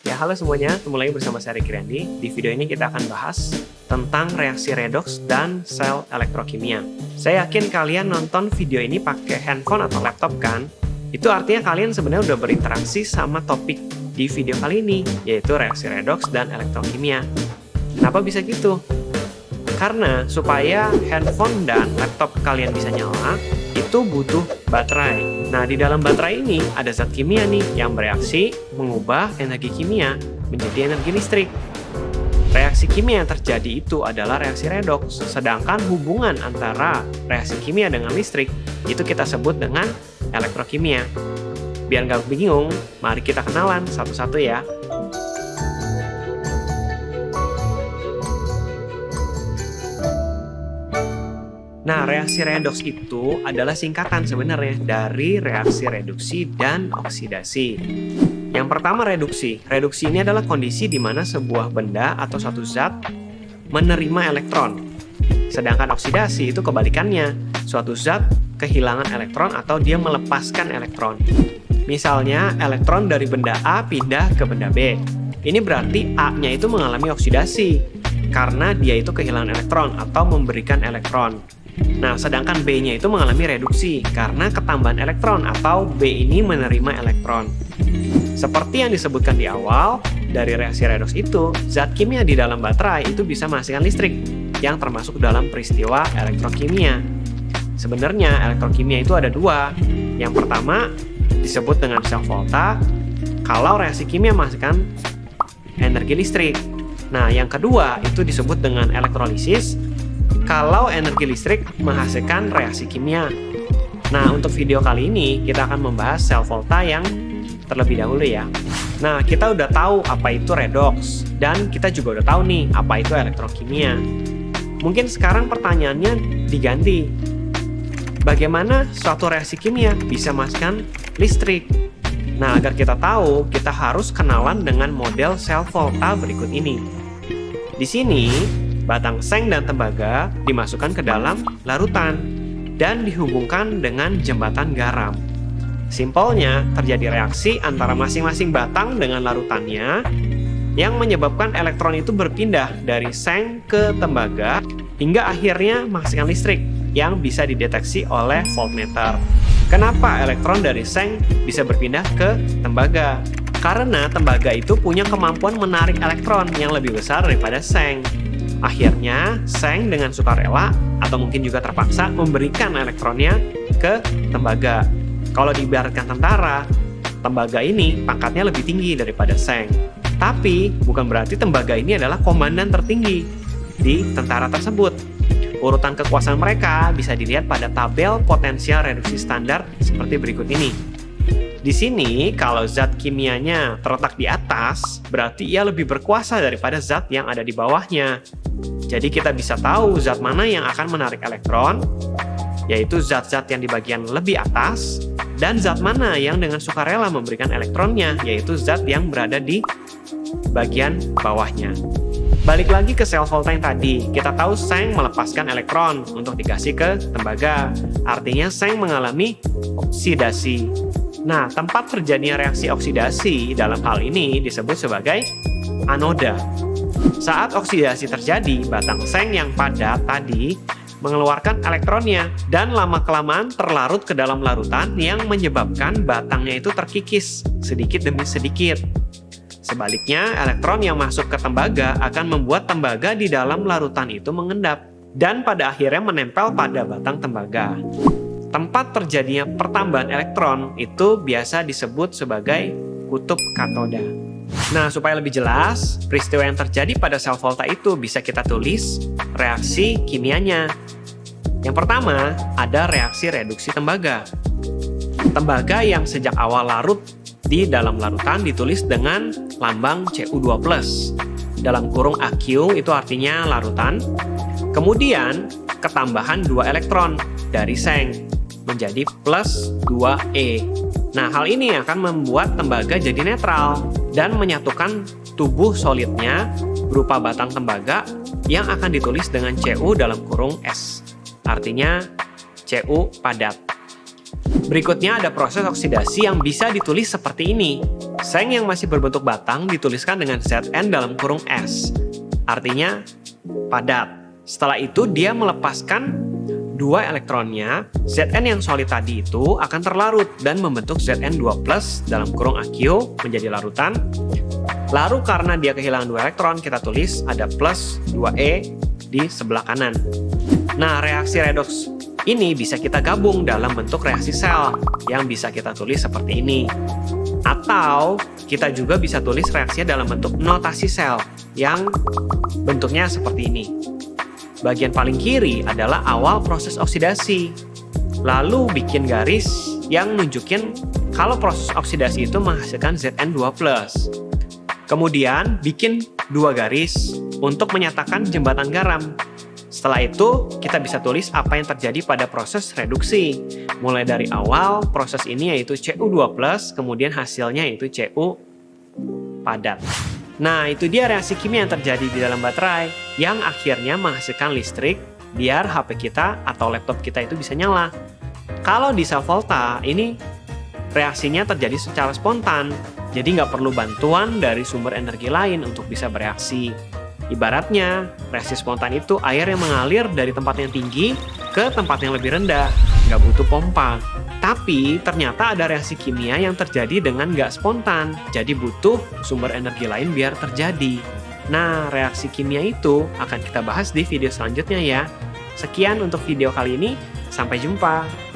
Ya, halo semuanya, ketemu lagi bersama saya Ricky Randi. Di video ini kita akan bahas tentang reaksi redoks dan sel elektrokimia. Saya yakin kalian nonton video ini pakai handphone atau laptop kan? Itu artinya kalian sebenarnya udah berinteraksi sama topik di video kali ini, yaitu reaksi redoks dan elektrokimia. Kenapa bisa gitu? Karena supaya handphone dan laptop kalian bisa nyala, itu butuh baterai. Nah, di dalam baterai ini ada zat kimia nih yang bereaksi mengubah energi kimia menjadi energi listrik. Reaksi kimia yang terjadi itu adalah reaksi redoks, sedangkan hubungan antara reaksi kimia dengan listrik itu kita sebut dengan elektrokimia. Biar nggak bingung, mari kita kenalan satu-satu ya. Nah, reaksi redoks itu adalah singkatan sebenarnya dari reaksi reduksi dan oksidasi. Yang pertama reduksi. Reduksi ini adalah kondisi di mana sebuah benda atau suatu zat menerima elektron. Sedangkan oksidasi itu kebalikannya. Suatu zat kehilangan elektron atau dia melepaskan elektron. Misalnya, elektron dari benda A pindah ke benda B. Ini berarti A-nya itu mengalami oksidasi karena dia itu kehilangan elektron atau memberikan elektron. Nah, sedangkan B-nya itu mengalami reduksi karena ketambahan elektron atau B ini menerima elektron. Seperti yang disebutkan di awal, dari reaksi redoks itu, zat kimia di dalam baterai itu bisa menghasilkan listrik yang termasuk dalam peristiwa elektrokimia. Sebenarnya elektrokimia itu ada dua. Yang pertama disebut dengan sel volta kalau reaksi kimia menghasilkan energi listrik. Nah, yang kedua itu disebut dengan elektrolisis kalau energi listrik menghasilkan reaksi kimia. Nah, untuk video kali ini kita akan membahas sel volta yang terlebih dahulu ya. Nah, kita udah tahu apa itu redoks dan kita juga udah tahu nih apa itu elektrokimia. Mungkin sekarang pertanyaannya diganti. Bagaimana suatu reaksi kimia bisa menghasilkan listrik? Nah, agar kita tahu, kita harus kenalan dengan model sel volta berikut ini. Di sini batang seng dan tembaga dimasukkan ke dalam larutan dan dihubungkan dengan jembatan garam. Simpelnya, terjadi reaksi antara masing-masing batang dengan larutannya yang menyebabkan elektron itu berpindah dari seng ke tembaga hingga akhirnya menghasilkan listrik yang bisa dideteksi oleh voltmeter. Kenapa elektron dari seng bisa berpindah ke tembaga? Karena tembaga itu punya kemampuan menarik elektron yang lebih besar daripada seng. Akhirnya, seng dengan sukarela atau mungkin juga terpaksa memberikan elektronnya ke tembaga. Kalau diibaratkan tentara, tembaga ini pangkatnya lebih tinggi daripada seng. Tapi, bukan berarti tembaga ini adalah komandan tertinggi di tentara tersebut. Urutan kekuasaan mereka bisa dilihat pada tabel potensial reduksi standar seperti berikut ini. Di sini, kalau zat kimianya terletak di atas, berarti ia lebih berkuasa daripada zat yang ada di bawahnya. Jadi kita bisa tahu zat mana yang akan menarik elektron, yaitu zat-zat yang di bagian lebih atas, dan zat mana yang dengan sukarela memberikan elektronnya, yaitu zat yang berada di bagian bawahnya. Balik lagi ke sel volta yang tadi, kita tahu seng melepaskan elektron untuk dikasih ke tembaga. Artinya seng mengalami oksidasi. Nah, tempat terjadinya reaksi oksidasi dalam hal ini disebut sebagai anoda. Saat oksidasi terjadi, batang seng yang padat tadi mengeluarkan elektronnya dan lama-kelamaan terlarut ke dalam larutan yang menyebabkan batangnya itu terkikis sedikit demi sedikit. Sebaliknya, elektron yang masuk ke tembaga akan membuat tembaga di dalam larutan itu mengendap dan pada akhirnya menempel pada batang tembaga. Tempat terjadinya pertambahan elektron itu biasa disebut sebagai kutub katoda. Nah, supaya lebih jelas, peristiwa yang terjadi pada sel volta itu bisa kita tulis reaksi kimianya. Yang pertama, ada reaksi reduksi tembaga. Tembaga yang sejak awal larut di dalam larutan ditulis dengan lambang Cu2+. Dalam kurung Aq itu artinya larutan. Kemudian, ketambahan 2 elektron dari seng menjadi plus 2E. Nah, hal ini akan membuat tembaga jadi netral dan menyatukan tubuh solidnya berupa batang tembaga yang akan ditulis dengan Cu dalam kurung S. Artinya Cu padat. Berikutnya ada proses oksidasi yang bisa ditulis seperti ini. Seng yang masih berbentuk batang dituliskan dengan Zn dalam kurung S. Artinya padat. Setelah itu dia melepaskan dua elektronnya, Zn yang solid tadi itu akan terlarut dan membentuk Zn2+ dalam kurung Aq menjadi larutan. Lalu karena dia kehilangan dua elektron, kita tulis ada plus 2E di sebelah kanan. Nah, reaksi redoks ini bisa kita gabung dalam bentuk reaksi sel yang bisa kita tulis seperti ini. Atau kita juga bisa tulis reaksinya dalam bentuk notasi sel yang bentuknya seperti ini. Bagian paling kiri adalah awal proses oksidasi. Lalu bikin garis yang nunjukin kalau proses oksidasi itu menghasilkan Zn2+. Kemudian bikin dua garis untuk menyatakan jembatan garam. Setelah itu, kita bisa tulis apa yang terjadi pada proses reduksi. Mulai dari awal proses ini yaitu Cu2+, kemudian hasilnya yaitu Cu padat. Nah, itu dia reaksi kimia yang terjadi di dalam baterai yang akhirnya menghasilkan listrik biar HP kita atau laptop kita itu bisa nyala. Kalau di sel volta, ini reaksinya terjadi secara spontan, jadi nggak perlu bantuan dari sumber energi lain untuk bisa bereaksi. Ibaratnya, reaksi spontan itu air yang mengalir dari tempat yang tinggi ke tempat yang lebih rendah, nggak butuh pompa. Tapi ternyata ada reaksi kimia yang terjadi dengan nggak spontan, jadi butuh sumber energi lain biar terjadi. Nah, reaksi kimia itu akan kita bahas di video selanjutnya ya. Sekian untuk video kali ini, sampai jumpa.